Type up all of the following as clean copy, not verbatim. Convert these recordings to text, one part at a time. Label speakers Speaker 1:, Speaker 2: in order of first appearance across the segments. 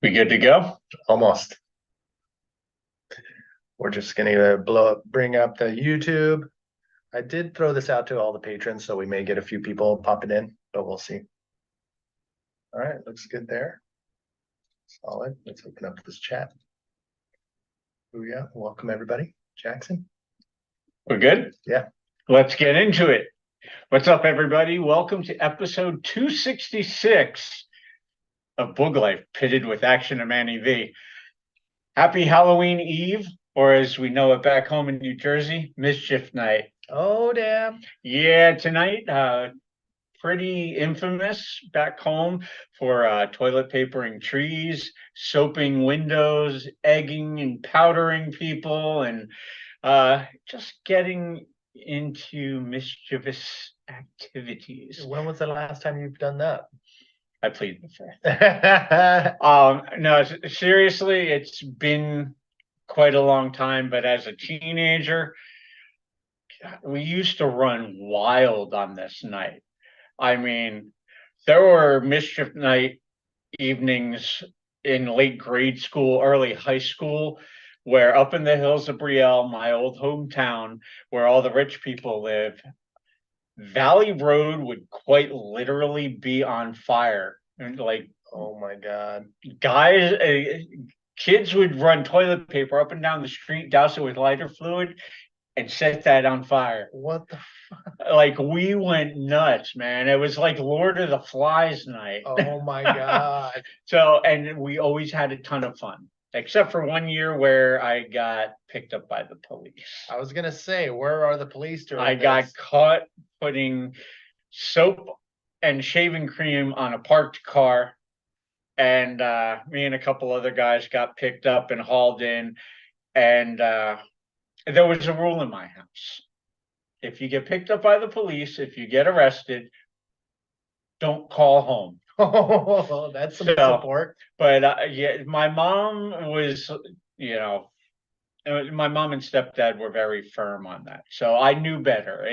Speaker 1: We good to go?
Speaker 2: Almost. We're just gonna bring up the YouTube. I did throw this out to all the patrons, so we may get a few people popping in, but we'll see. All right, looks good there. Solid. Let's open up this chat. Booyah. Welcome everybody. Jackson.
Speaker 1: We're good?
Speaker 2: Yeah.
Speaker 1: Let's get into it. What's up, everybody? Welcome to episode 266 of Boog Life, pitted with action and Manny V. Happy Halloween Eve, or as we know it back home in New Jersey, Mischief Night.
Speaker 2: Oh, damn.
Speaker 1: Yeah, tonight, pretty infamous back home for toilet papering trees, soaping windows, egging and powdering people, and just getting into mischievous activities.
Speaker 2: When was the last time you've done that?
Speaker 1: I plead the fifth. No, seriously, it's been quite a long time, but as a teenager, we used to run wild on this night. I mean, there were mischief night evenings in late grade school, early high school, where up in the hills of Brielle, my old hometown, where all the rich people live, Valley Road would quite literally be on fire. And like,
Speaker 2: oh my God.
Speaker 1: Guys, kids would run toilet paper up and down the street, douse it with lighter fluid, and set that on fire.
Speaker 2: What the
Speaker 1: fuck? Like, we went nuts, man. It was like Lord of the Flies night.
Speaker 2: Oh my God.
Speaker 1: So, and we always had a ton of fun, except for one year where I got picked up by the police.
Speaker 2: I was gonna say, where are the police during
Speaker 1: I got caught putting soap and shaving cream on a parked car, and me and a couple other guys got picked up and hauled in, and there was a rule in my house. If you get picked up by the police, if you get arrested, don't call home.
Speaker 2: Oh, that's some support.
Speaker 1: But yeah, my mom was, my mom and stepdad were very firm on that. So I knew better.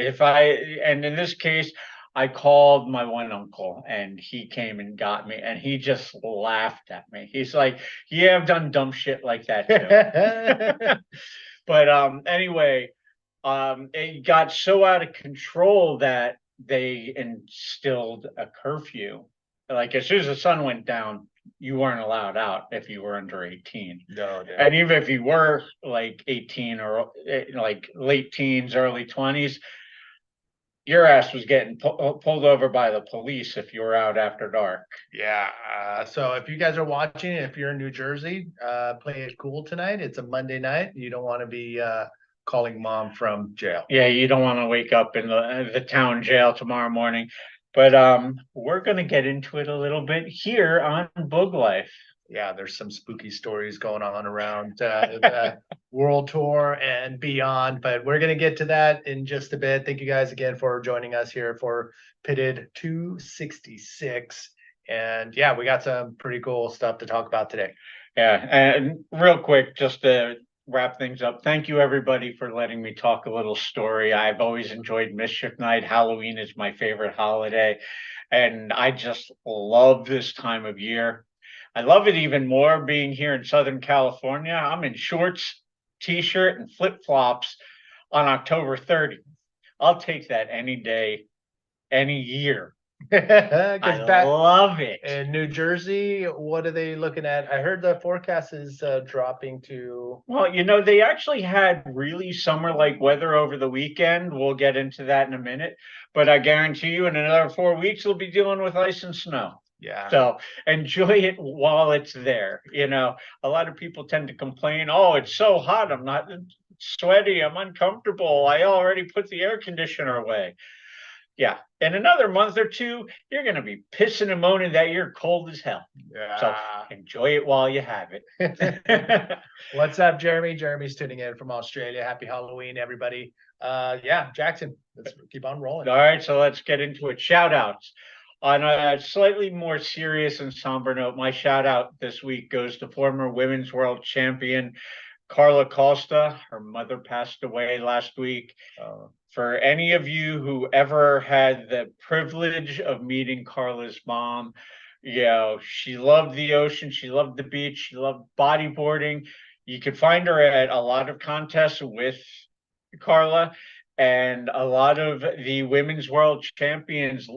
Speaker 1: And in this case, I called my one uncle and he came and got me and he just laughed at me. He's like, yeah, I've done dumb shit like that too. But anyway, it got so out of control that they instilled a curfew. Like as soon as the sun went down, you weren't allowed out if you were under 18.
Speaker 2: No.
Speaker 1: And even if you were like 18 or like late teens, early 20s, your ass was getting pulled over by the police if you were out after dark.
Speaker 2: Yeah. So if you guys are watching, if you're in New Jersey, play it cool tonight. It's a Monday night. You don't want to be calling mom from jail.
Speaker 1: Yeah, you don't want to wake up in the town jail tomorrow morning. But we're going to get into it a little bit here on Boog Life.
Speaker 2: Yeah, there's some spooky stories going on around the world tour and beyond, but we're going to get to that in just a bit. Thank you guys again for joining us here for Pitted 266. And yeah, we got some pretty cool stuff to talk about today.
Speaker 1: Yeah, and real quick, just to wrap things up, thank you everybody for letting me talk a little story. I've always enjoyed Mischief Night. Halloween is my favorite holiday, and I just love this time of year. I love it even more being here in Southern California. I'm in shorts, t-shirt, and flip-flops on October 30th. I'll take that any day, any year. I love it.
Speaker 2: In New Jersey, what are they looking at? I heard the forecast is dropping to...
Speaker 1: Well, they actually had really summer-like weather over the weekend. We'll get into that in a minute. But I guarantee you in another 4 weeks, we'll be dealing with ice and snow.
Speaker 2: Yeah.
Speaker 1: So enjoy it while it's there. A lot of people tend to complain, oh, it's so hot. I'm not sweaty. I'm uncomfortable. I already put the air conditioner away. Yeah. In another month or two, you're going to be pissing and moaning that you're cold as hell.
Speaker 2: Yeah.
Speaker 1: So enjoy it while you have it.
Speaker 2: What's up, Jeremy? Jeremy's tuning in from Australia. Happy Halloween, everybody. Yeah, Jackson, let's keep on rolling.
Speaker 1: All right. So let's get into it. Shout outs. On a slightly more serious and somber note, my shout out this week goes to former women's world champion Karla Costa. Her mother passed away last week. For any of you who ever had the privilege of meeting Karla's mom, You know, she loved the ocean, she loved the beach, she loved bodyboarding. You could find her at a lot of contests with Karla, and a lot of the women's world champions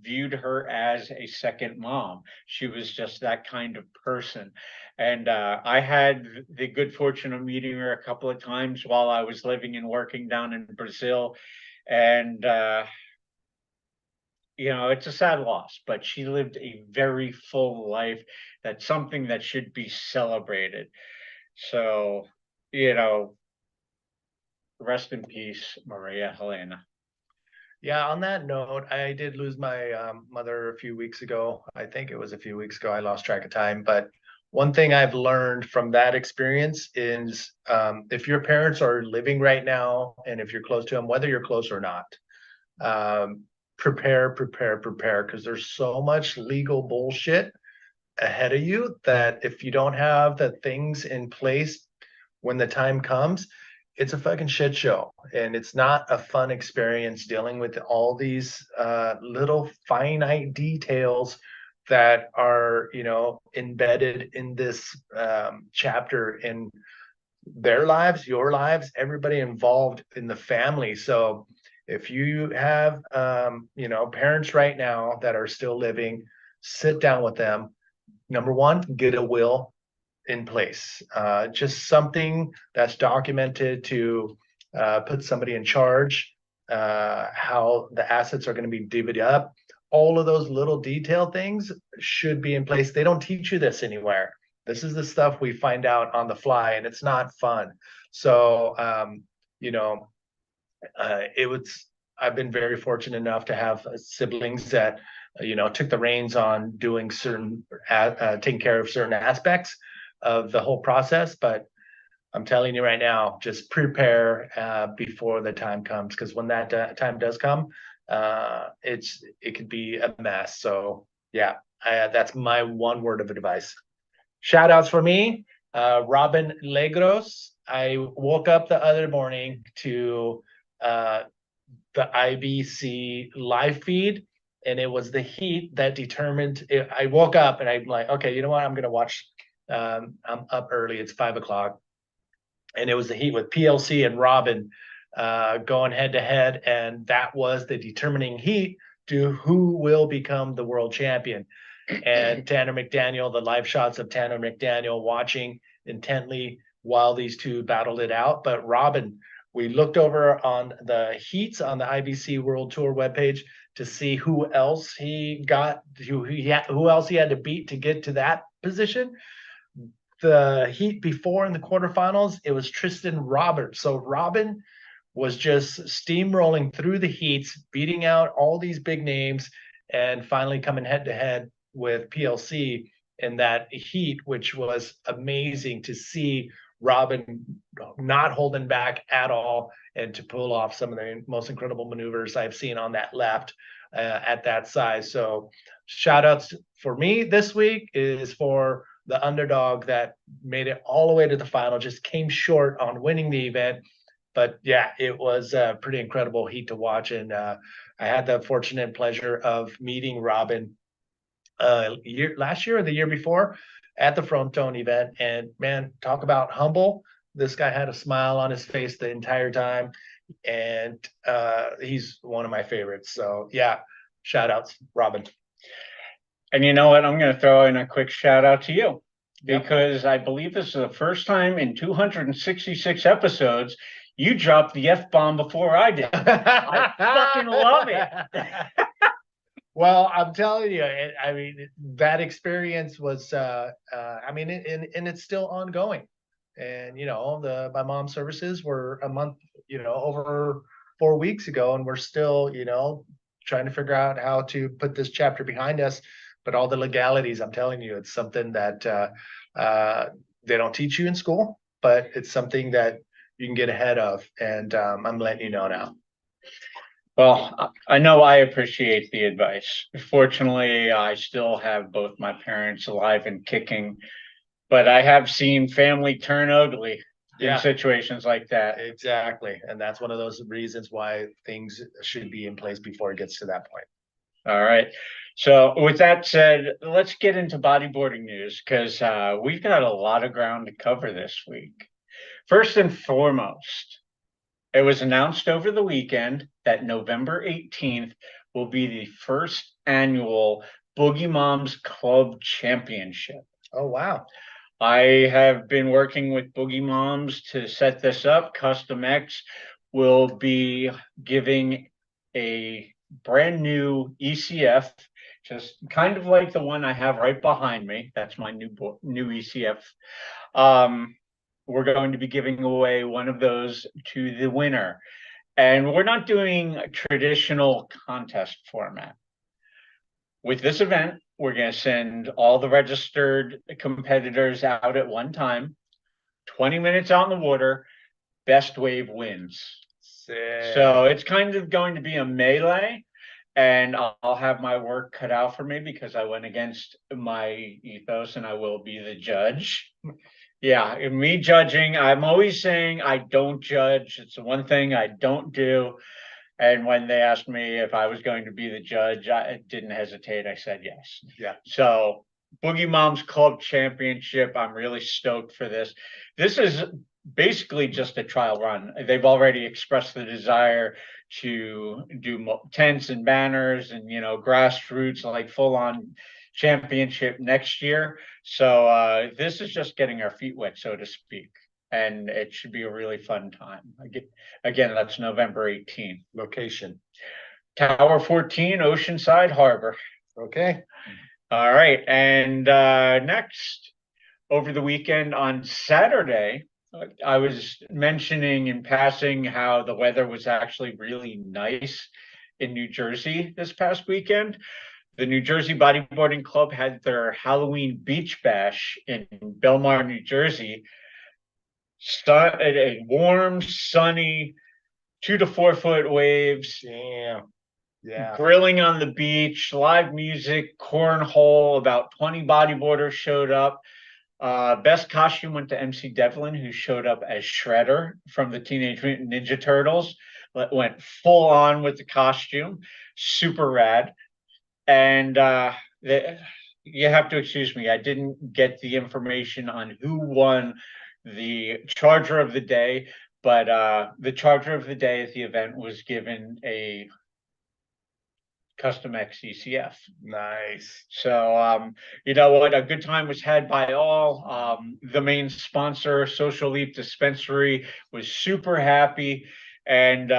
Speaker 1: viewed her as a second mom. She was just that kind of person. And I had the good fortune of meeting her a couple of times while I was living and working down in Brazil. And you know, it's a sad loss, but she lived a very full life. That's something that should be celebrated. So, you know, rest in peace, Maria Helena.
Speaker 2: Yeah, on that note, I did lose my mother a few weeks ago. I think it was a few weeks ago. I lost track of time. But one thing I've learned from that experience is if your parents are living right now and if you're close to them, whether you're close or not, um, prepare, because there's so much legal bullshit ahead of you that if you don't have the things in place when the time comes, it's a fucking shit show. And it's not a fun experience dealing with all these little finite details that are, you know, embedded in this chapter in their lives, your lives, everybody involved in the family. So if you have, you know, parents right now that are still living, sit down with them. Number one, get a will in place. Just something that's documented to put somebody in charge, how the assets are going to be divvied up. All of those little detail things should be in place. They don't teach you this anywhere. This is the stuff we find out on the fly, and it's not fun. So, you know, it was. I've been very fortunate enough to have siblings that, you know, took the reins on doing certain, taking care of certain aspects of the whole process. But I'm telling you right now, just prepare before the time comes, because when that time does come, it could be a mess. So yeah, that's my one word of advice. Shout outs for me, Robin Legros. I woke up the other morning to uh, the IBC live feed, and it was the heat that determined. I woke up and I'm like, okay, you know what? I'm gonna watch. I'm up early. It's 5 o'clock, and it was the heat with PLC and Robin going head to head, and that was the determining heat to who will become the world champion. And Tanner McDaniel, the live shots of Tanner McDaniel watching intently while these two battled it out. But Robin, we looked over on the heats on the IBC World Tour webpage to see who else he got, who else he had to beat to get to that position. The heat before in the quarterfinals, it was Tristan Roberts. So Robin was just steamrolling through the heats, beating out all these big names, and finally coming head to head with PLC in that heat, which was amazing to see Robin not holding back at all and to pull off some of the most incredible maneuvers I've seen on that left at that size. So shout outs for me this week is for the underdog that made it all the way to the final, just came short on winning the event. But yeah, it was a pretty incredible heat to watch. And I had the fortunate pleasure of meeting Robin last year or the year before at the Fronton event. And man, talk about humble. This guy had a smile on his face the entire time. And he's one of my favorites. So yeah, shout outs, Robin.
Speaker 1: And you know what? I'm going to throw in a quick shout out to you
Speaker 2: Yep.
Speaker 1: because I believe this is the first time in 266 episodes you dropped the F bomb before I did. I fucking love it.
Speaker 2: Well, I'm telling you, I mean, that experience was, I mean, and it's still ongoing. And, you know, my mom's services were a month, you know, over 4 weeks ago, and we're still, you know, trying to figure out how to put this chapter behind us. But all the legalities, I'm telling you, it's something that they don't teach you in school, but it's something that you can get ahead of. And I'm letting you know now.
Speaker 1: Well, I know I appreciate the advice. Fortunately, I still have both my parents alive and kicking, but I have seen family turn ugly in situations like that.
Speaker 2: Exactly. And that's one of those reasons why things should be in place before it gets to that point.
Speaker 1: All right. So with that said, let's get into bodyboarding news because we've got a lot of ground to cover this week. First and foremost, it was announced over the weekend that November 18th will be the first annual Boogie Moms Club Championship.
Speaker 2: Oh, wow.
Speaker 1: I have been working with Boogie Moms to set this up. Custom X will be giving a brand new ECF, just kind of like the one I have right behind me. That's my new ECF. We're going to be giving away one of those to the winner. And we're not doing a traditional contest format. With this event, we're going to send all the registered competitors out at one time, 20 minutes out in the water, best wave wins.
Speaker 2: Sick.
Speaker 1: So it's kind of going to be a melee, and I'll have my work cut out for me because I went against my ethos and I will be the judge. Yeah, me judging, I'm always saying I don't judge. It's the one thing I don't do. And when they asked me if I was going to be the judge, I didn't hesitate. I said yes.
Speaker 2: Yeah.
Speaker 1: So Boogie Moms Club Championship, I'm really stoked for this. This is basically just a trial run. They've already expressed the desire to do tents and banners and, grassroots, like full on championship next year. So this is just getting our feet wet, so to speak. And it should be a really fun time. Again, that's November 18th.
Speaker 2: Location.
Speaker 1: Tower 14, Oceanside Harbor.
Speaker 2: Okay.
Speaker 1: All right. And next, over the weekend on Saturday, I was mentioning in passing how the weather was actually really nice in New Jersey this past weekend. The New Jersey Bodyboarding Club had their Halloween beach bash in Belmar, New Jersey. A warm, sunny, 2 to 4 foot waves.
Speaker 2: Damn. Yeah.
Speaker 1: Grilling on the beach, live music, cornhole. About 20 bodyboarders showed up. Best costume went to MC Devlin, who showed up as Shredder from the Teenage Mutant Ninja Turtles. Went full on with the costume, super rad. And you have to excuse me, I didn't get the information on who won the Charger of the Day, but the Charger of the Day at the event was given a Custom X ECF.
Speaker 2: Nice.
Speaker 1: So, you know what? A good time was had by all. The main sponsor, Social Leap Dispensary, was super happy. And,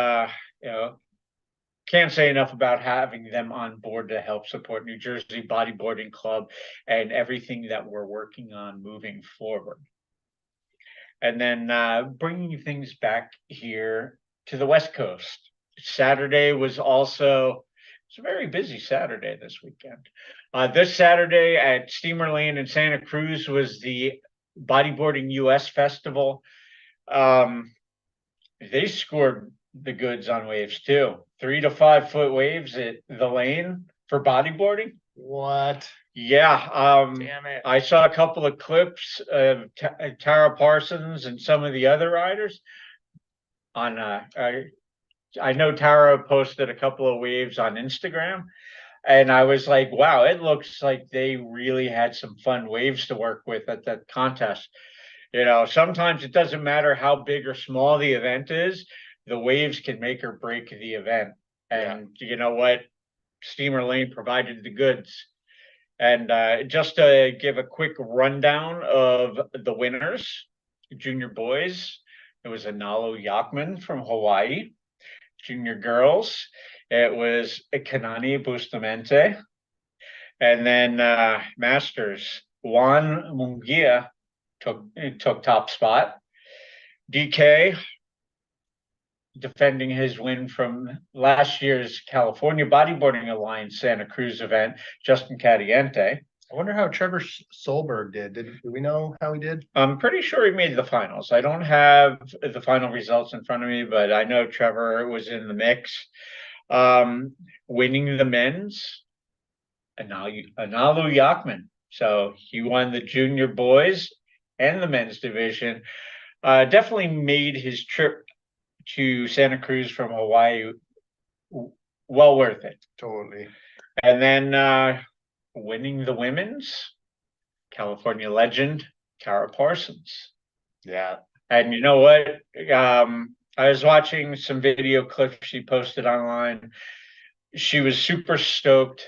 Speaker 1: can't say enough about having them on board to help support New Jersey Bodyboarding Club and everything that we're working on moving forward. And then bringing things back here to the West Coast. Saturday was also, it's a very busy Saturday this weekend. This Saturday at Steamer Lane in Santa Cruz was the Bodyboarding US Festival. They scored the goods on waves too. 3 to 5 foot waves at the lane for bodyboarding.
Speaker 2: What?
Speaker 1: Yeah.
Speaker 2: Damn it.
Speaker 1: I saw a couple of clips of Tara Parsons and some of the other riders on I know Tara posted a couple of waves on Instagram, and I was like, wow, it looks like they really had some fun waves to work with at that contest. Sometimes it doesn't matter how big or small the event is, the waves can make or break the event. And you know what? Steamer Lane provided the goods. And just to give a quick rundown of the winners, junior boys, it was Analu Yockman from Hawaii. Junior girls, it was Kanani Bustamente. And then masters, Juan Mungia took top spot. DK defending his win from last year's California Bodyboarding Alliance Santa Cruz event, Justin Cadiente.
Speaker 2: I wonder how Trevor Solberg did. Do we know how he did?
Speaker 1: I'm pretty sure he made the finals. I don't have the final results in front of me, but I know Trevor was in the mix. Winning the men's, Analu Yockman. So he won the junior boys and the men's division. Definitely made his trip to Santa Cruz from Hawaii well worth it.
Speaker 2: Totally.
Speaker 1: And then winning the women's, California legend, Kara Parsons.
Speaker 2: Yeah.
Speaker 1: And you know what? I was watching some video clips she posted online. She was super stoked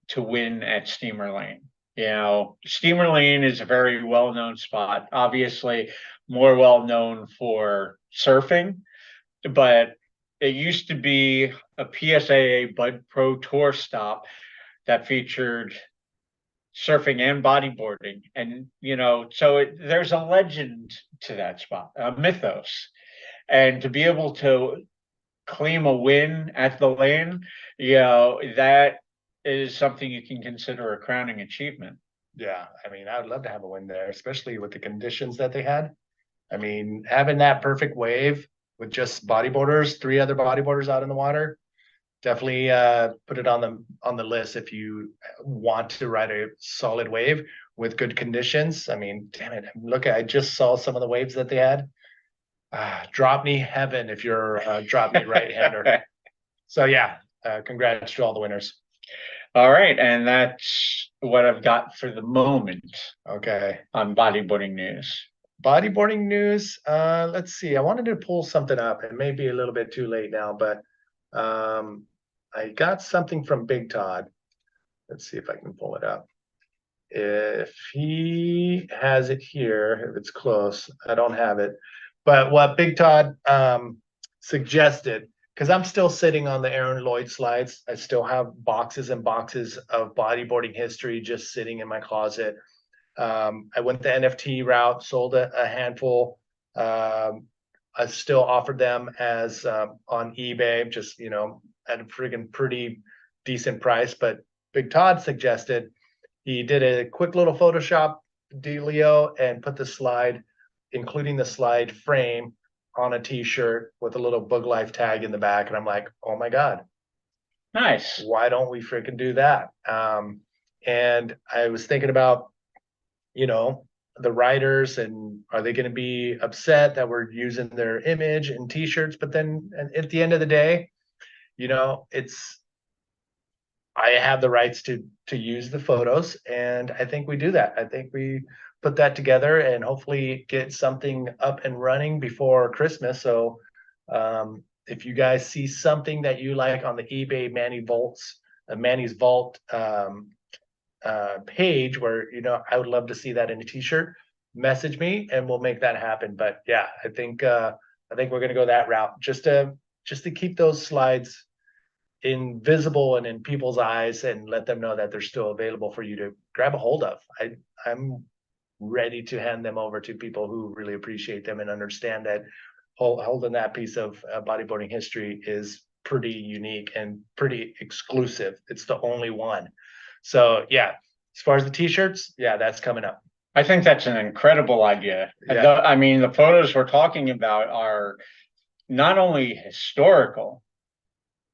Speaker 1: to win at Steamer Lane. You know, Steamer Lane is a very well-known spot, obviously more well-known for surfing, but it used to be a PSAA Bud Pro Tour stop that featured surfing and bodyboarding. And, you know, so there's a legend to that spot, a mythos. And to be able to claim a win at the lane, you know, that is something you can consider a crowning achievement.
Speaker 2: Yeah. I mean, I would love to have a win there, especially with the conditions that they had. I mean, having that perfect wave with just bodyboarders, 3 other bodyboarders out in the water, definitely put it on the list if you want to ride a solid wave with good conditions. I mean, damn it, look, I just saw some of the waves that they had. Drop me heaven if you're a drop me right-hander. So yeah, congrats to all the winners.
Speaker 1: All right, and that's what I've got for the moment
Speaker 2: Okay.
Speaker 1: on bodyboarding news.
Speaker 2: Bodyboarding news. Let's see. I wanted to pull something up. It may be a little bit too late now, but I got something from Big Todd. Let's see if I can pull it up. If he has it here, if it's close, I don't have it. But what Big Todd suggested, because I'm still sitting on the Aaron Loyd slides, I still have boxes and boxes of bodyboarding history just sitting in my closet. I went the NFT route, sold a handful. I still offered them as on eBay, just at a friggin' pretty decent price. But Big Todd suggested he did a quick little Photoshop dealio and put the slide, including the slide frame, on a T-shirt with a little Bug Life tag in the back. And I'm like, oh my God,
Speaker 1: Nice.
Speaker 2: why don't we freaking do that? And I was thinking about, the writers, and are they going to be upset that we're using their image in T-shirts? But then at the end of the day, it's I have the rights to use the photos, and I think we do that. I think we put that together and hopefully get something up and running before Christmas. So if you guys see something that you like on the eBay Manny's Vault page, where I would love to see that in a T-shirt, message me and we'll make that happen. But yeah, I think we're gonna go that route, just to keep those slides invisible and in people's eyes, and let them know that they're still available for you to grab a hold of. I'm ready to hand them over to people who really appreciate them and understand that holding that piece of bodyboarding history is pretty unique and pretty exclusive. It's the only one. So yeah, as far as the T-shirts, yeah, that's coming up.
Speaker 1: I think that's an incredible idea.
Speaker 2: Yeah.
Speaker 1: I mean, the photos we're talking about are not only historical,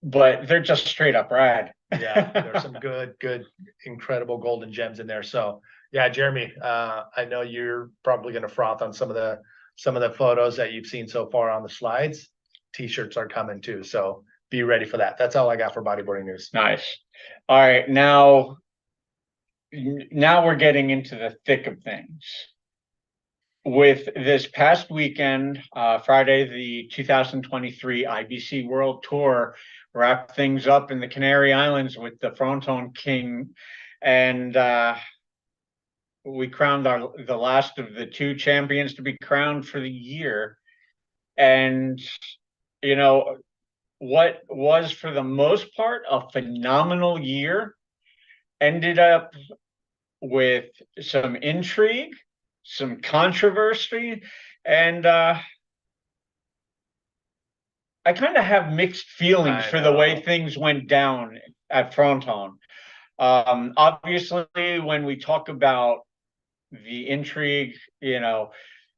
Speaker 1: but they're just straight up rad.
Speaker 2: Yeah, there's some good, incredible golden gems in there. So yeah, Jeremy, I know you're probably going to froth on some of the photos that you've seen so far on the slides. T-shirts are coming too, so be ready for that. That's all I got for bodyboarding news.
Speaker 1: Nice. All right, now we're getting into the thick of things. With this past weekend, Friday, the 2023 IBC World Tour wrapped things up in the Canary Islands with the Fronton King, and we crowned the last of the 2 champions to be crowned for the year. And what was, for the most part, a phenomenal year ended up with some intrigue, some controversy, and I kind of have mixed feelings for the way things went down at Fronton. Obviously, when we talk about the intrigue,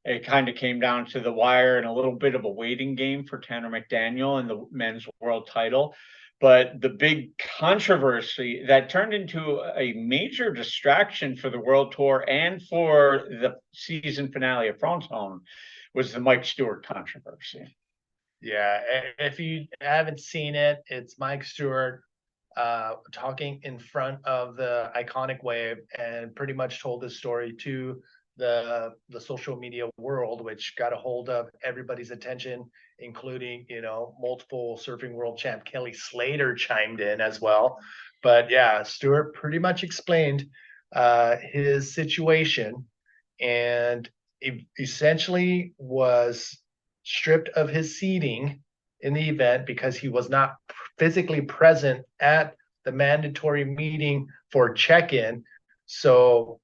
Speaker 1: it kind of came down to the wire and a little bit of a waiting game for Tanner McDaniel and the men's world title. But the big controversy that turned into a major distraction for the World Tour and for the season finale of Fronton was the Mike Stewart controversy.
Speaker 2: Yeah, if you haven't seen it, it's Mike Stewart talking in front of the iconic wave, and pretty much told his story to the social media world, which got a hold of everybody's attention, including, multiple surfing world champ Kelly Slater chimed in as well. But yeah, Stewart pretty much explained his situation, and essentially was stripped of his seating in the event because he was not physically present at the mandatory meeting for check-in. So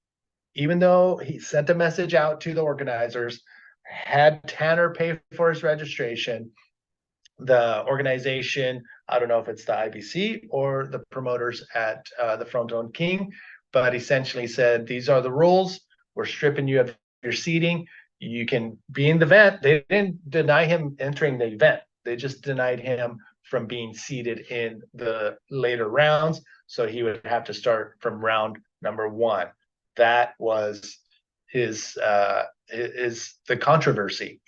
Speaker 2: even though he sent a message out to the organizers, had Tanner pay for his registration, the organization, I don't know if it's the IBC or the promoters at the Fronton King, but essentially said, these are the rules. We're stripping you of your seating. You can be in the event. They didn't deny him entering the event. They just denied him from being seated in the later rounds. So he would have to start from round number 1. That was the controversy.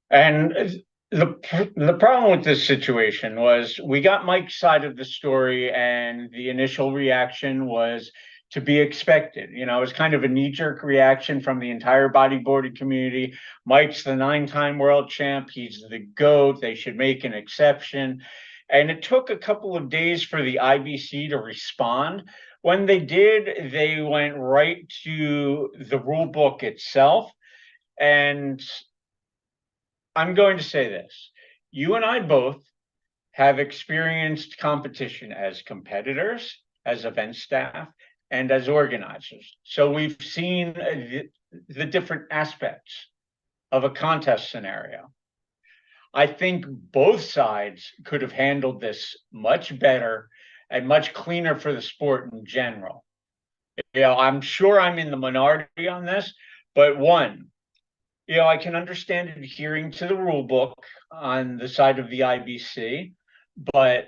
Speaker 1: And the problem with this situation was we got Mike's side of the story, and the initial reaction was to be expected. It was kind of a knee-jerk reaction from the entire bodyboarding community. Mike's the 9-time world champ. He's the GOAT. They should make an exception. And it took a couple of days for the IBC to respond. When they did, they went right to the rule book itself. And I'm going to say this. You and I both have experienced competition as competitors, as event staff, and as organizers. So we've seen the different aspects of a contest scenario. I think both sides could have handled this much better and much cleaner for the sport in general. I'm sure I'm in the minority on this, but I can understand adhering to the rule book on the side of the IBC, but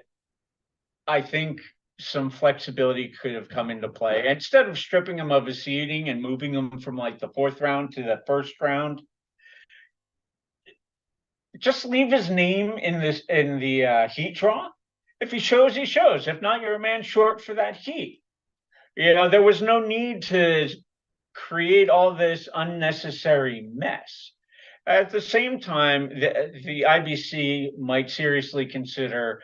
Speaker 1: I think some flexibility could have come into play. Instead of stripping him of his seating and moving him from like the 4th round to the 1st round, just leave his name in the heat draw. If he shows, he shows. If not, you're a man short for that heat. There was no need to create all this unnecessary mess. At the same time, the IBC might seriously consider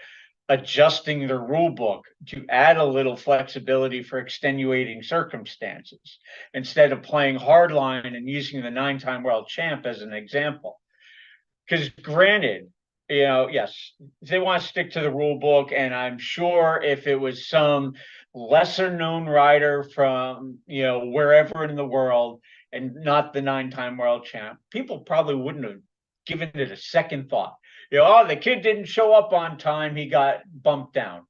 Speaker 1: adjusting the rule book to add a little flexibility for extenuating circumstances instead of playing hardline and using the 9-time world champ as an example. Because granted, yes, they want to stick to the rule book, and I'm sure if it was some lesser known rider from wherever in the world and not the 9-time world champ, people probably wouldn't have given it a second thought. The kid didn't show up on time, he got bumped down.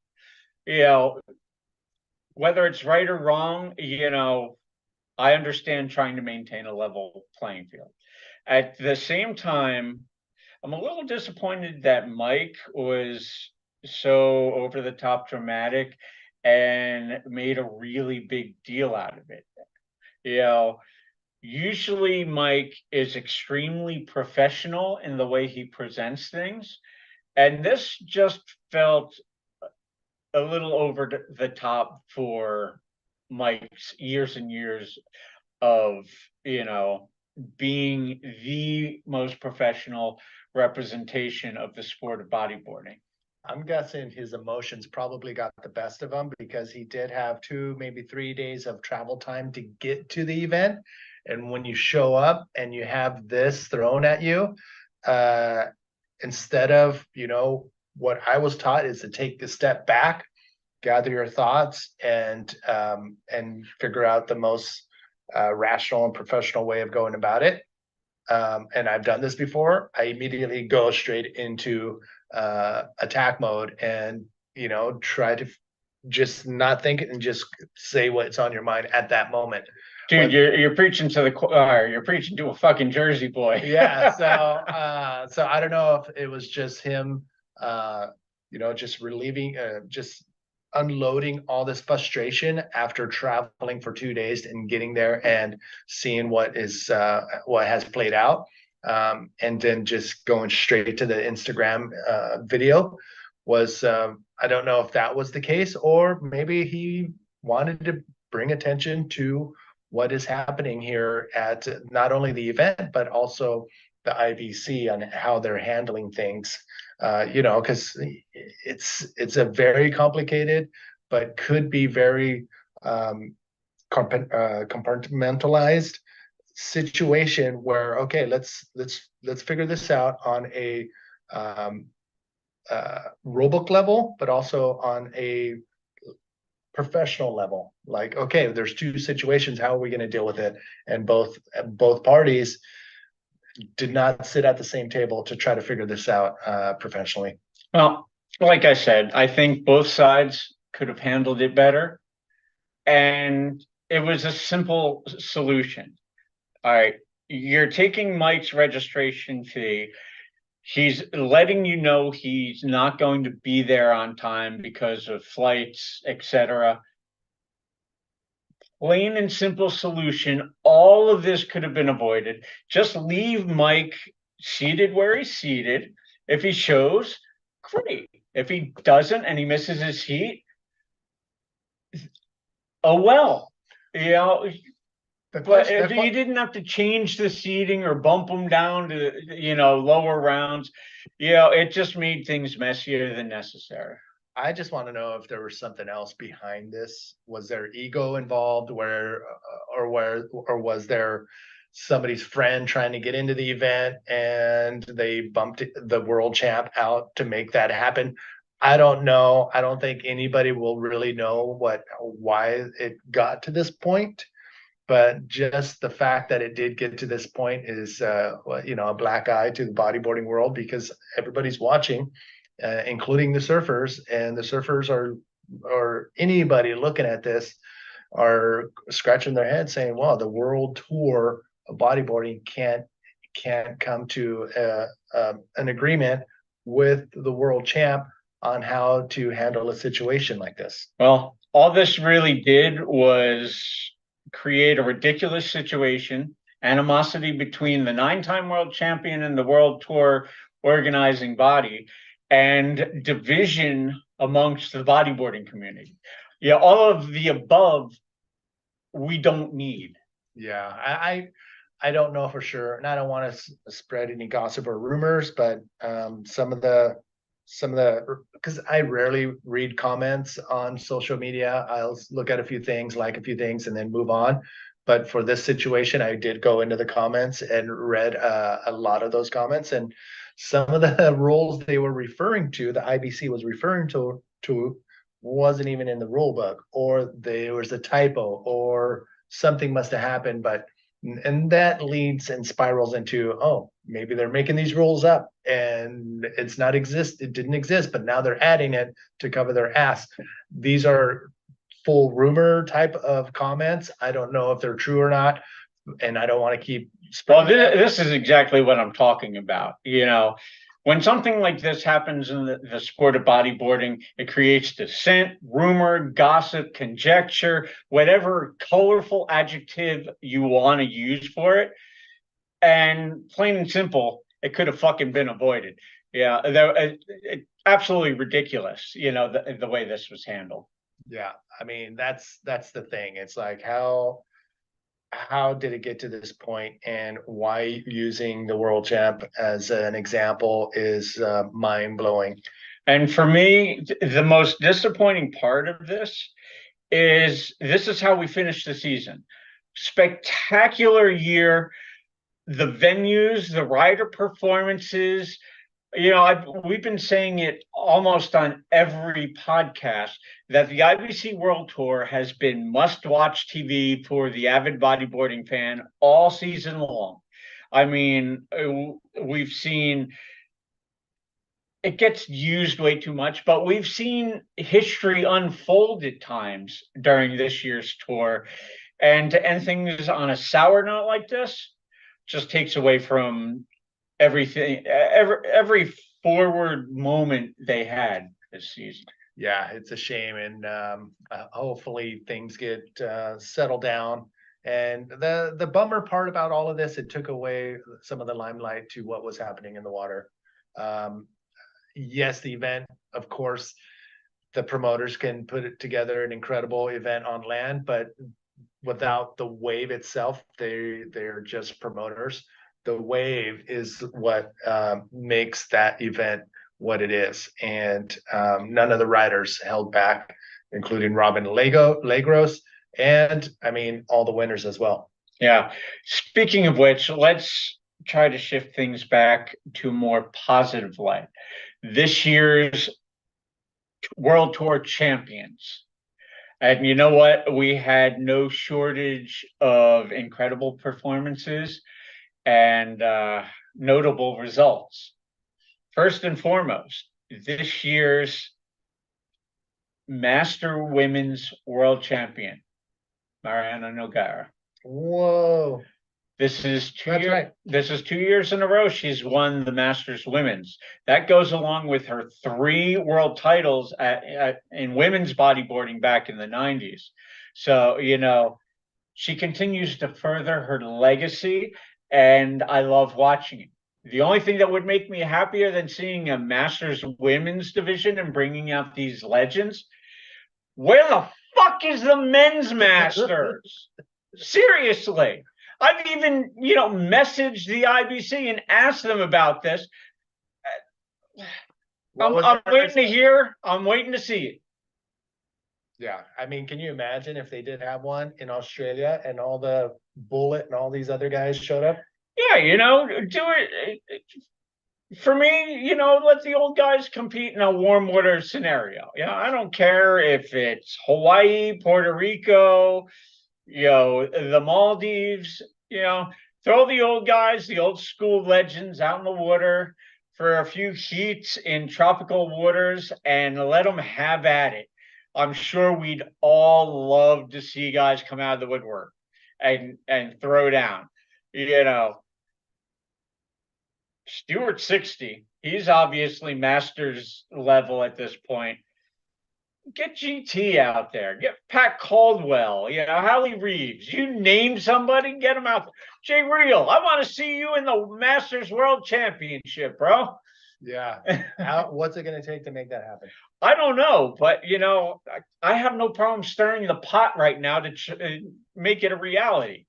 Speaker 1: Whether it's right or wrong, I understand trying to maintain a level playing field. At the same time, I'm a little disappointed that Mike was so over the top dramatic and made a really big deal out of it. Usually Mike is extremely professional in the way he presents things, and this just felt a little over the top for Mike's years and years of being the most professional representation of the sport of bodyboarding.
Speaker 2: I'm guessing his emotions probably got the best of him because he did have 2, maybe 3 days of travel time to get to the event. And when you show up and you have this thrown at you, instead of, what I was taught is to take a step back, gather your thoughts, and figure out the most rational and professional way of going about it. And I've done this before. I immediately go straight into attack mode and, try to just not think it and just say what's on your mind at that moment.
Speaker 1: Dude, you're preaching to the choir. You're preaching to a fucking Jersey boy.
Speaker 2: Yeah. So I don't know if it was just him, just relieving, just unloading all this frustration after traveling for 2 days and getting there and seeing what has played out, and then just going straight to the Instagram video was, I don't know if that was the case, or maybe he wanted to bring attention to what is happening here at not only the event, but also the IBC on how they're handling things. Because it's a very complicated, but could be very compartmentalized situation where, okay, let's figure this out on a rulebook level, but also on a professional level. Like, okay, there's two situations, how are we going to deal with it? And both parties did not sit at the same table to try to figure this out professionally.
Speaker 1: Well, like I said, I think both sides could have handled it better. And it was a simple solution. All right, you're taking Mike's registration fee. He's letting you know he's not going to be there on time because of flights, etc. Plain and simple solution. All of this could have been avoided. Just leave Mike seated where he's seated. If he shows, great. If he doesn't and he misses his heat, oh well. You know, but you didn't have to change the seating or bump them down to, lower rounds. It just made things messier than necessary.
Speaker 2: I just want to know if there was something else behind this. Was there ego involved, or was there somebody's friend trying to get into the event and they bumped the world champ out to make that happen? I don't know. I don't think anybody will really know why it got to this point. But just the fact that it did get to this point is, a black eye to the bodyboarding world, because everybody's watching, including the surfers, and the surfers or anybody looking at this are scratching their head saying, "Wow, the world tour of bodyboarding can't come to an agreement with the world champ on how to handle a situation like this."
Speaker 1: Well, all this really did was create a ridiculous situation, animosity between the 9-time world champion and the world tour organizing body, and division amongst the bodyboarding community. Yeah, all of the above we don't need.
Speaker 2: Yeah, I don't know for sure, and I don't want to spread any gossip or rumors, but some of the because I rarely read comments on social media. I'll look at a few things, like a few things, and then move on. But for this situation, I did go into the comments and read a lot of those comments, and some of the rules they were referring to, the IBC was referring to wasn't even in the rule book, or there was a typo, or something must have happened. And that leads and spirals into, oh, maybe they're making these rules up and it didn't exist, but now they're adding it to cover their ass. These are full rumor type of comments. I don't know if they're true or not, and I don't want to keep
Speaker 1: spreading. Well, this is exactly what I'm talking about. When something like this happens in the sport of bodyboarding, it creates dissent, rumor, gossip, conjecture, whatever colorful adjective you want to use for it. And plain and simple, it could have fucking been avoided. Yeah, absolutely ridiculous, the way this was handled.
Speaker 2: Yeah, I mean, that's the thing. It's like, how did it get to this point, and why using the world champ as an example is mind-blowing.
Speaker 1: And for me, the most disappointing part of this is how we finished the season. Spectacular year. The venues, the rider performances, we've been saying it almost on every podcast that the IBC World Tour has been must-watch TV for the avid bodyboarding fan all season long. I mean, we've seen it gets used way too much, but we've seen history unfold at times during this year's tour. And to end things on a sour note like this just takes away from everything, every forward moment they had this season.
Speaker 2: Yeah, it's a shame, and hopefully things get settled down. And the bummer part about all of this, it took away some of the limelight to what was happening in the water. yes, the event, of course, the promoters can put it together an incredible event on land, but without the wave itself, they're just promoters. The wave is what makes that event what it is, and none of the riders held back, including Robin Legros, and I mean all the winners as well.
Speaker 1: Yeah. Speaking of which, let's try to shift things back to a more positive light. This year's World Tour champions. And you know what? We had no shortage of incredible performances and notable results. First and foremost, this year's Master Women's World Champion, Mariana Nogara.
Speaker 2: Whoa.
Speaker 1: This is
Speaker 2: Right.
Speaker 1: This is 2 years in a row she's won the Masters Women's. That goes along with her 3 world titles in women's bodyboarding back in the 90s. So, you know, she continues to further her legacy, and I love watching it. The only thing that would make me happier than seeing a Masters Women's division and bringing out these legends, where the fuck is the men's Masters? Seriously. I've even, messaged the IBC and asked them about this. I'm waiting to hear. I'm waiting to see it.
Speaker 2: Yeah, I mean, can you imagine if they did have one in Australia and all the Bullet and all these other guys showed up?
Speaker 1: Yeah, do it. For me, let the old guys compete in a warm water scenario. Yeah, I don't care if it's Hawaii, Puerto Rico, the Maldives, throw the old guys, the old school legends out in the water for a few heats in tropical waters and let them have at it. I'm sure we'd all love to see guys come out of the woodwork and throw down. Stewart 60, he's obviously master's level at this point. Get GT out there. Get Pat Caldwell, Hallie Reeves. You name somebody, get them out there. Jay Real, I want to see you in the Masters World Championship, bro.
Speaker 2: Yeah. What's it going to take to make that happen?
Speaker 1: I don't know, but, I have no problem stirring the pot right now to make it a reality.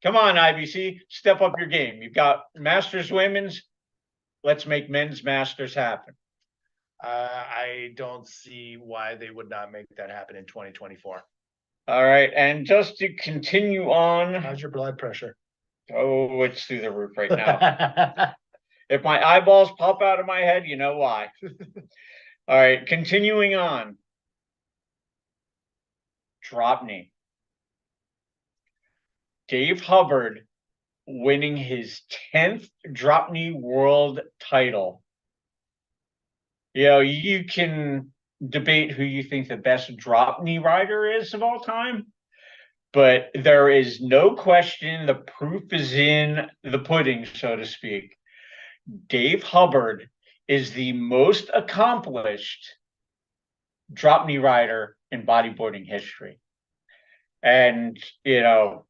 Speaker 1: Come on, IBC, step up your game. You've got Masters Women's. Let's make men's Masters happen.
Speaker 2: I don't see why they would not make that happen in 2024.
Speaker 1: All right. And just to continue on.
Speaker 2: How's your blood pressure?
Speaker 1: Oh, it's through the roof right now. If my eyeballs pop out of my head, you know why. All right. Continuing on. Drop knee. Dave Hubbard winning his 10th drop knee world title. You can debate who you think the best drop knee rider is of all time, but there is no question the proof is in the pudding, so to speak. Dave Hubbard is the most accomplished drop knee rider in bodyboarding history. And,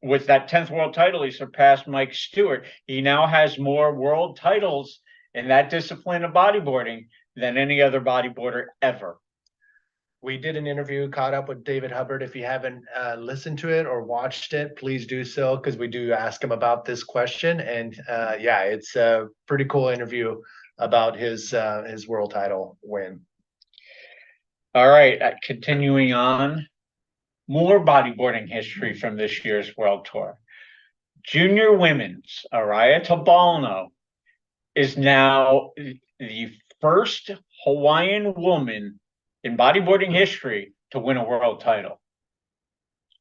Speaker 1: with that 10th world title, he surpassed Mike Stewart. He now has more world titles in that discipline of bodyboarding than any other bodyboarder ever.
Speaker 2: We did an interview, caught up with David Hubbard. If you haven't listened to it or watched it, please do so, because we do ask him about this question. And it's a pretty cool interview about his world title win.
Speaker 1: All right, continuing on. More bodyboarding history from this year's World Tour. Junior women's, Araya Tabalno is now the first Hawaiian woman in bodyboarding history to win a world title.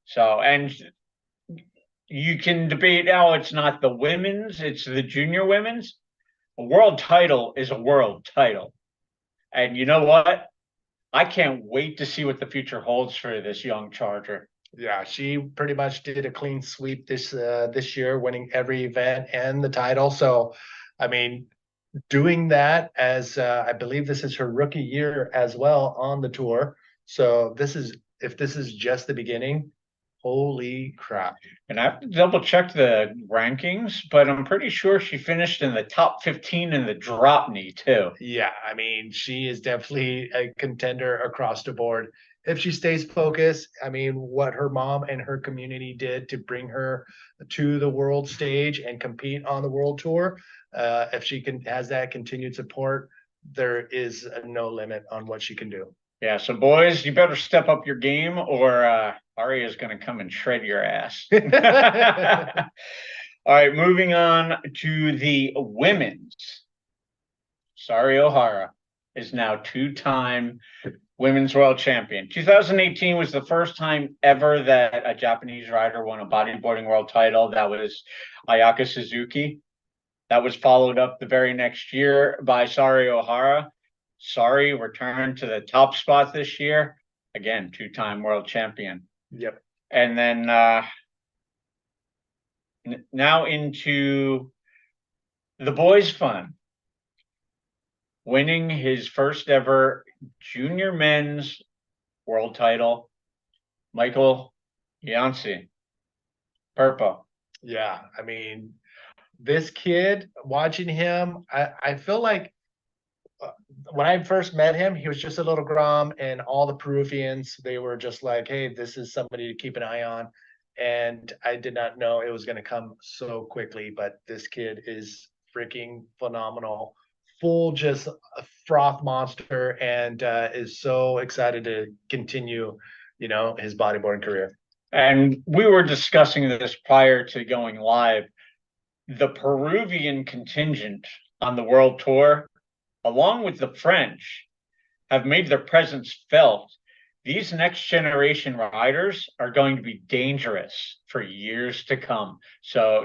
Speaker 1: So, and you can debate now, it's not the women's, it's the junior women's. A world title is a world title. And you know what? I can't wait to see what the future holds for this young Charger.
Speaker 2: Yeah, she pretty much did a clean sweep this year, winning every event and the title. So, I mean, doing that as I believe this is her rookie year as well on the tour. So if this is just the beginning, Holy crap.
Speaker 1: And I have to double check the rankings, but I'm pretty sure she finished in the top 15 in the drop knee too.
Speaker 2: Yeah, I mean, she is definitely a contender across the board. If she stays focused, I mean, what her mom and her community did to bring her to the world stage and compete on the world tour, if she has that continued support, there is no limit on what she can do.
Speaker 1: Yeah, so boys, you better step up your game or Arya is going to come and shred your ass. All right, moving on to the women's. Sari Ohara is now two-time women's world champion. 2018 was the first time ever that a Japanese rider won a bodyboarding world title. That was Ayaka Suzuki. That was followed up the very next year by Sari Ohara. Sari returned to the top spot this year. Again, two-time world champion.
Speaker 2: Yep.
Speaker 1: And then now into the boys' fun. Winning his first ever junior men's world title, Michael Yancey. Purpo.
Speaker 2: Yeah, I mean, this kid, watching him, I feel like when I first met him, he was just a little Grom, and all the Peruvians, they were just like, hey, this is somebody to keep an eye on. And I did not know it was going to come so quickly, but this kid is freaking phenomenal. Full just a froth monster, and is so excited to continue, his bodyboarding career.
Speaker 1: And we were discussing this prior to going live. The Peruvian contingent on the world tour, along with the French, have made their presence felt. These next generation riders are going to be dangerous for years to come. So,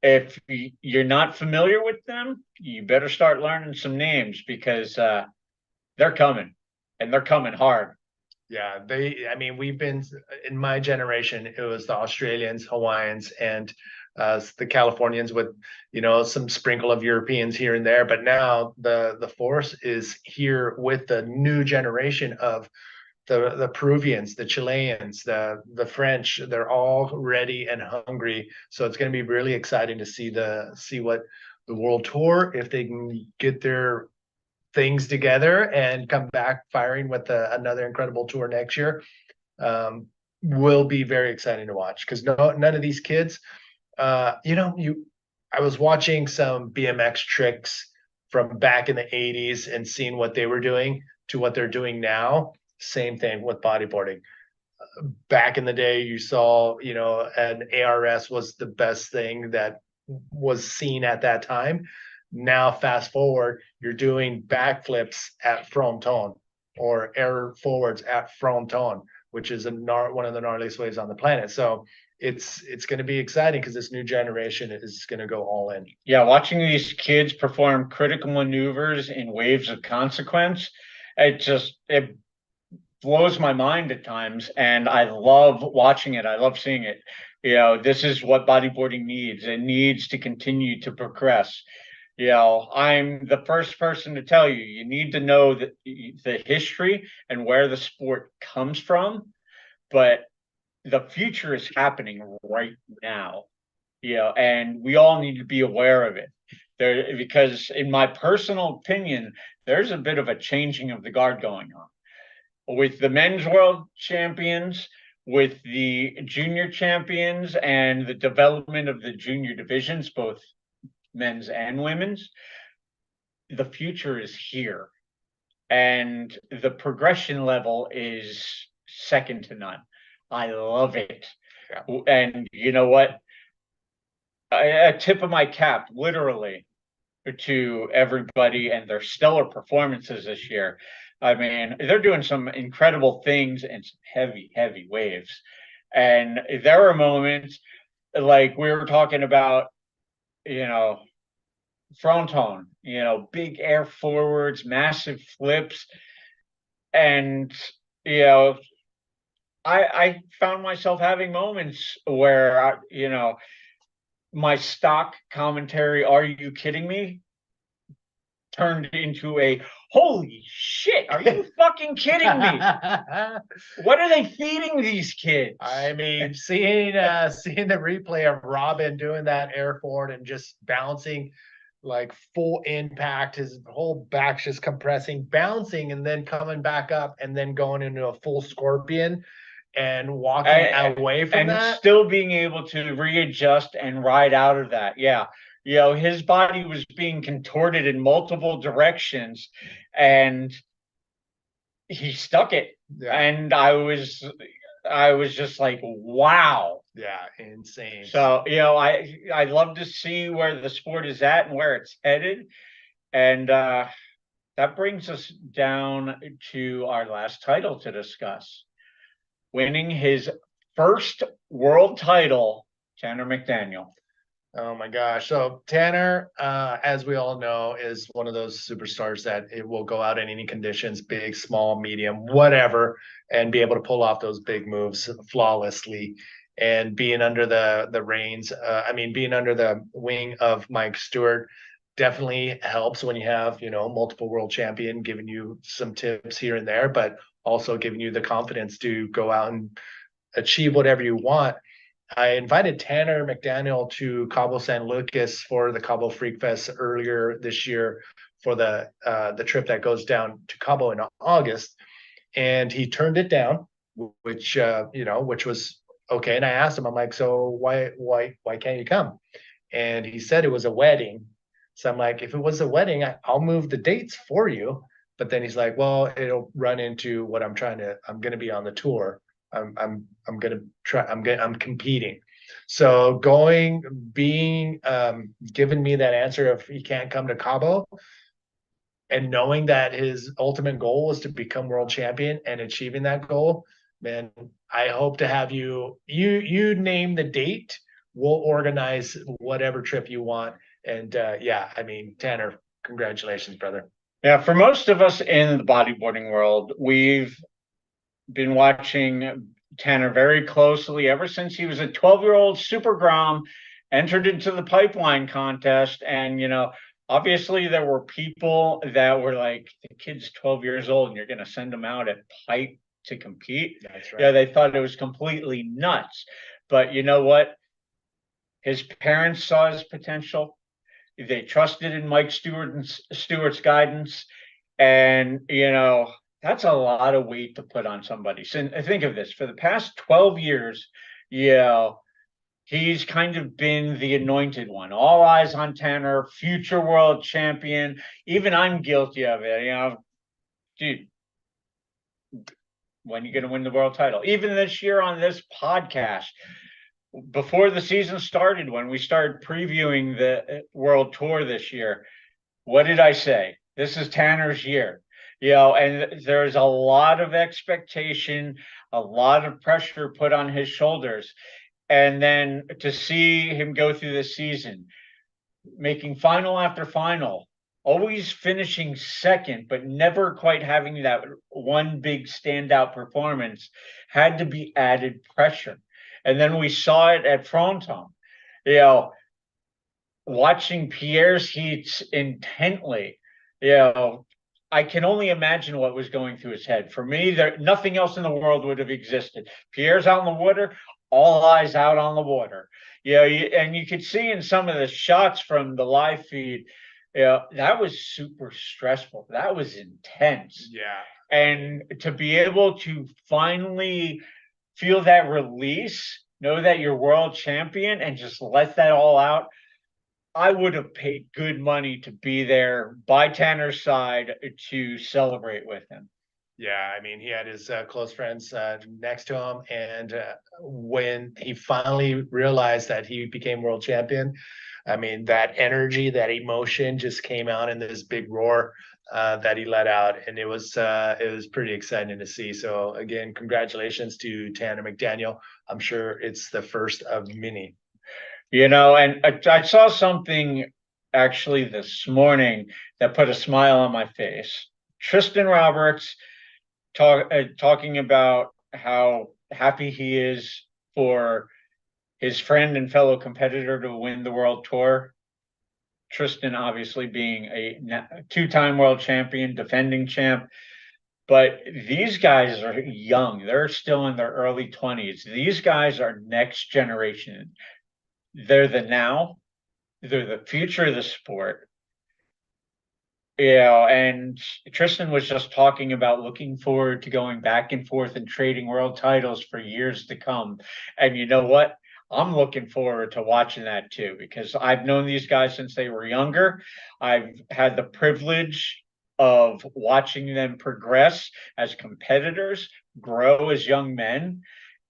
Speaker 1: if you're not familiar with them, you better start learning some names because they're coming, and they're coming hard.
Speaker 2: Yeah, we've been, in my generation, it was the Australians, Hawaiians, and the Californians with, some sprinkle of Europeans here and there. But now the force is here with the new generation of the Peruvians, the Chileans, the French. They're all ready and hungry. So it's going to be really exciting to see what the world tour, if they can get their things together and come back firing with another incredible tour next year, will be very exciting to watch, because none of these kids, I was watching some BMX tricks from back in the 80s and seeing what they were doing to what they're doing now. Same thing with bodyboarding. Back in the day, you saw, an ARS was the best thing that was seen at that time. Now, fast forward, you're doing backflips at Fronton or air forwards at Fronton, which is one of the gnarliest waves on the planet. So it's going to be exciting because this new generation is going to go all in.
Speaker 1: Yeah, watching these kids perform critical maneuvers in waves of consequence, it blows my mind at times, and I love watching it. I love seeing it. This is what bodyboarding needs. It needs to continue to progress. I'm the first person to tell you need to know the history and where the sport comes from, but the future is happening right now. And we all need to be aware of it. Because in my personal opinion, there's a bit of a changing of the guard going on. With the men's world champions, with the junior champions, and the development of the junior divisions, both men's and women's, the future is here. And the progression level is second to none. I love it. Yeah. And you know what? A tip of my cap, literally, to everybody and their stellar performances this year. I mean, they're doing some incredible things and some heavy, heavy waves. And there are moments like we were talking about, Fronton, big air forwards, massive flips. And, I found myself having moments where, my stock commentary, are you kidding me, turned into a holy shit. Are you fucking kidding me? What are they feeding these kids?
Speaker 2: I mean, seeing the replay of Robin doing that air forward and just bouncing like full impact, his whole back's just compressing, bouncing, and then coming back up, and then going into a full scorpion and walking away from
Speaker 1: and
Speaker 2: that,
Speaker 1: still being able to readjust and ride out of that. Yeah. You know, his body was being contorted in multiple directions, and he stuck it.
Speaker 2: Yeah.
Speaker 1: And I was just like, wow.
Speaker 2: Yeah, insane.
Speaker 1: So, you know, I love to see where the sport is at and where it's headed. And that brings us down to our last title to discuss. Winning his first world title, Tanner McDaniel.
Speaker 2: Oh my gosh. So Tanner, as we all know, is one of those superstars that it will go out in any conditions, big, small, medium, whatever, and be able to pull off those big moves flawlessly. And being under the reins, being under the wing of Mike Stewart definitely helps when you have, multiple world champion giving you some tips here and there, but also giving you the confidence to go out and achieve whatever you want. I invited Tanner McDaniel to Cabo San Lucas for the Cabo Freak Fest earlier this year for the trip that goes down to Cabo in August, and he turned it down, which was okay. And I asked him, I'm like, so why can't you come? And he said it was a wedding. So I'm like, if it was a wedding, I'll move the dates for you. But then he's like, well, it'll run into what I'm going to be on the tour. I'm competing. So giving me that answer if he can't come to Cabo, and knowing that his ultimate goal was to become world champion and achieving that goal, man, I hope to have you name the date. We'll organize whatever trip you want. And Tanner, congratulations, brother.
Speaker 1: Yeah, for most of us in the bodyboarding world, we've been watching Tanner very closely ever since he was a 12-year-old Super Grom, entered into the pipeline contest. And, obviously there were people that were like, the kid's 12 years old and you're going to send him out at pipe to compete.
Speaker 2: That's right.
Speaker 1: Yeah, they thought it was completely nuts. But you know what? His parents saw his potential. They trusted in Mike Stewart's guidance. And, that's a lot of weight to put on somebody. So think of this. For the past 12 years, he's kind of been the anointed one. All eyes on Tanner, future world champion. Even I'm guilty of it. Dude, when are you going to win the world title? Even this year on this podcast, before the season started, when we started previewing the world tour this year, what did I say? This is Tanner's year. And there's a lot of expectation, a lot of pressure put on his shoulders. And then to see him go through the season, making final after final, always finishing second, but never quite having that one big standout performance, had to be added pressure. And then we saw it at Fronton, watching Pierre's heats intently, I can only imagine what was going through his head. For me, nothing else in the world would have existed. Pierre's out in the water, all eyes out on the water. And you could see in some of the shots from the live feed, that was super stressful. That was intense.
Speaker 2: Yeah.
Speaker 1: And to be able to finally feel that release, know that you're world champion, and just let that all out, I would have paid good money to be there by Tanner's side to celebrate with him.
Speaker 2: Yeah, he had his close friends next to him. And when he finally realized that he became world champion, that energy, that emotion just came out in this big roar that he let out. And it was pretty exciting to see. So again, congratulations to Tanner McDaniel. I'm sure it's the first of many.
Speaker 1: And I saw something actually this morning that put a smile on my face. Tristan Roberts talking about how happy he is for his friend and fellow competitor to win the world tour. Tristan obviously being a two-time world champion, defending champ. But these guys are young. They're still in their early 20s. These guys are next generation. They're the now, they're the future of the sport. And Tristan was just talking about looking forward to going back and forth and trading world titles for years to come. And you know what? I'm looking forward to watching that too, because I've known these guys since they were younger. I've had the privilege of watching them progress as competitors, grow as young men.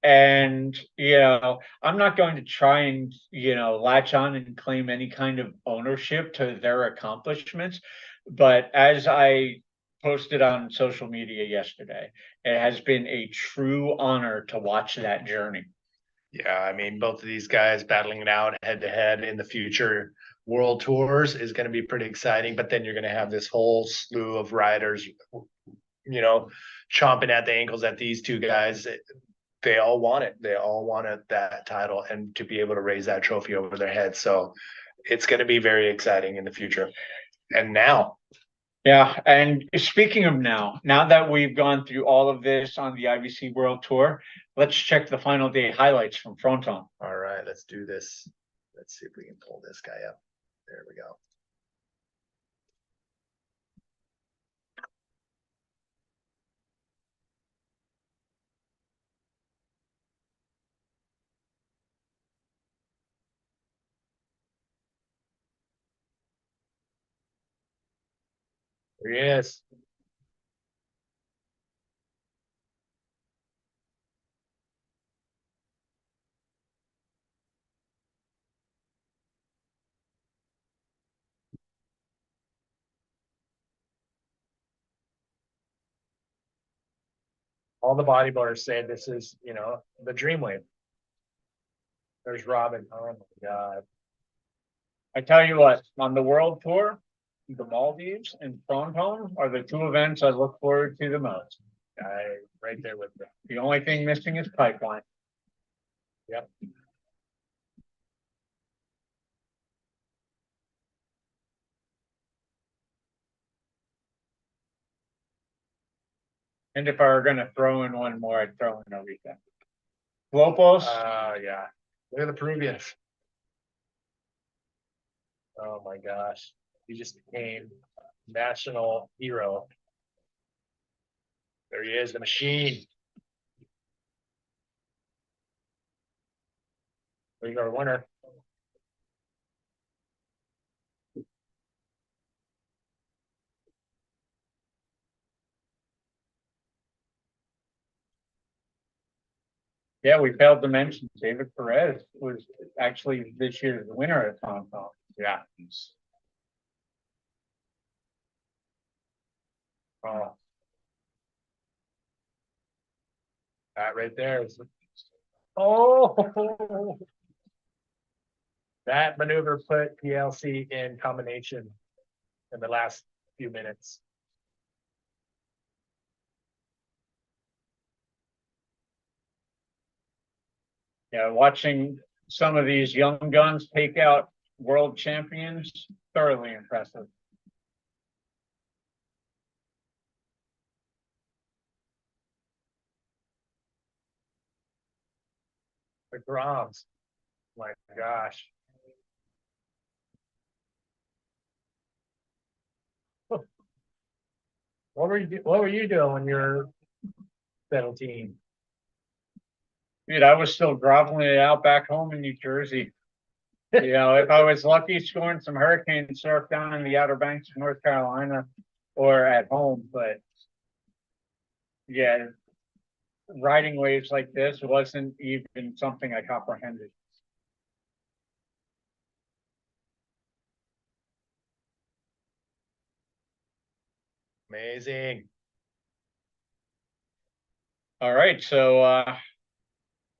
Speaker 1: And, I'm not going to try and, latch on and claim any kind of ownership to their accomplishments. But as I posted on social media yesterday, it has been a true honor to watch that journey.
Speaker 2: Yeah, I mean, both of these guys battling it out head to head in the future world tours is going to be pretty exciting. But then you're going to have this whole slew of riders, chomping at the ankles at these two guys. They all want it. They all wanted that title and to be able to raise that trophy over their heads. So it's going to be very exciting in the future. And now.
Speaker 1: Yeah. And speaking of now that we've gone through all of this on the IBC World Tour, let's check the final day highlights from Fronton.
Speaker 2: All right, let's do this. Let's see if we can pull this guy up. There we go. There he is. All the bodybuilders say this is, the dream wave. There's Robin. Oh my God.
Speaker 1: I tell you what, on the World Tour, the Maldives and Fronton are the two events I look forward to the most.
Speaker 2: Right there with them.
Speaker 1: The only thing missing is pipeline.
Speaker 2: Yep.
Speaker 1: And if I were going to throw in one more, I'd throw in Norita. Lopos.
Speaker 2: Yeah. Look at the Peruvians. Oh my gosh. He just became national hero. There he is, the machine. There's our winner.
Speaker 1: Yeah, we failed to mention David Perez was actually this year's winner at Fronton.
Speaker 2: Yeah. Oh. That right there is. Oh. That maneuver put PLC in combination in the last few minutes.
Speaker 1: Yeah, watching some of these young guns take out world champions, thoroughly impressive.
Speaker 2: The Groms. My gosh. What were you doing when you're 17?
Speaker 1: Dude, I was still groveling it out back home in New Jersey. If I was lucky, scoring some hurricane surf down in the Outer Banks of North Carolina or at home. But yeah, riding waves like this wasn't even something I comprehended.
Speaker 2: Amazing.
Speaker 1: All right. So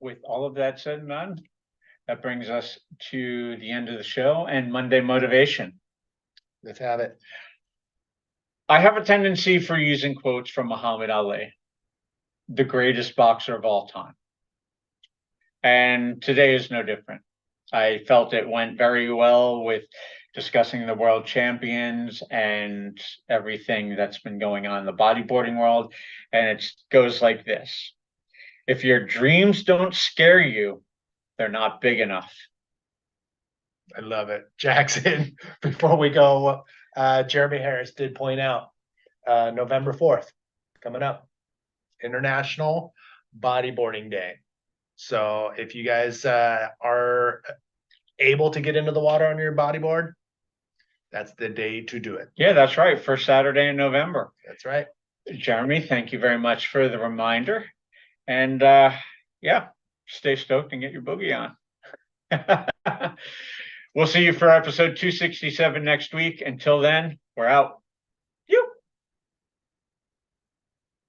Speaker 1: with all of that said and done, that brings us to the end of the show and Monday motivation.
Speaker 2: Let's have it.
Speaker 1: I have a tendency for using quotes from Muhammad Ali, the greatest boxer of all time. And today is no different. I felt it went very well with discussing the world champions and everything that's been going on in the bodyboarding world. And it goes like this. If your dreams don't scare you, they're not big enough.
Speaker 2: I love it. Jackson, before we go, Jeremy Harris did point out November 4th coming up, International Bodyboarding Day. So if you guys are able to get into the water on your bodyboard, that's the day to do it.
Speaker 1: Yeah, that's right. First Saturday in November.
Speaker 2: That's right.
Speaker 1: Jeremy, thank you very much for the reminder. And yeah, stay stoked and get your boogie on. We'll see you for episode 267 next week. Until then, we're out.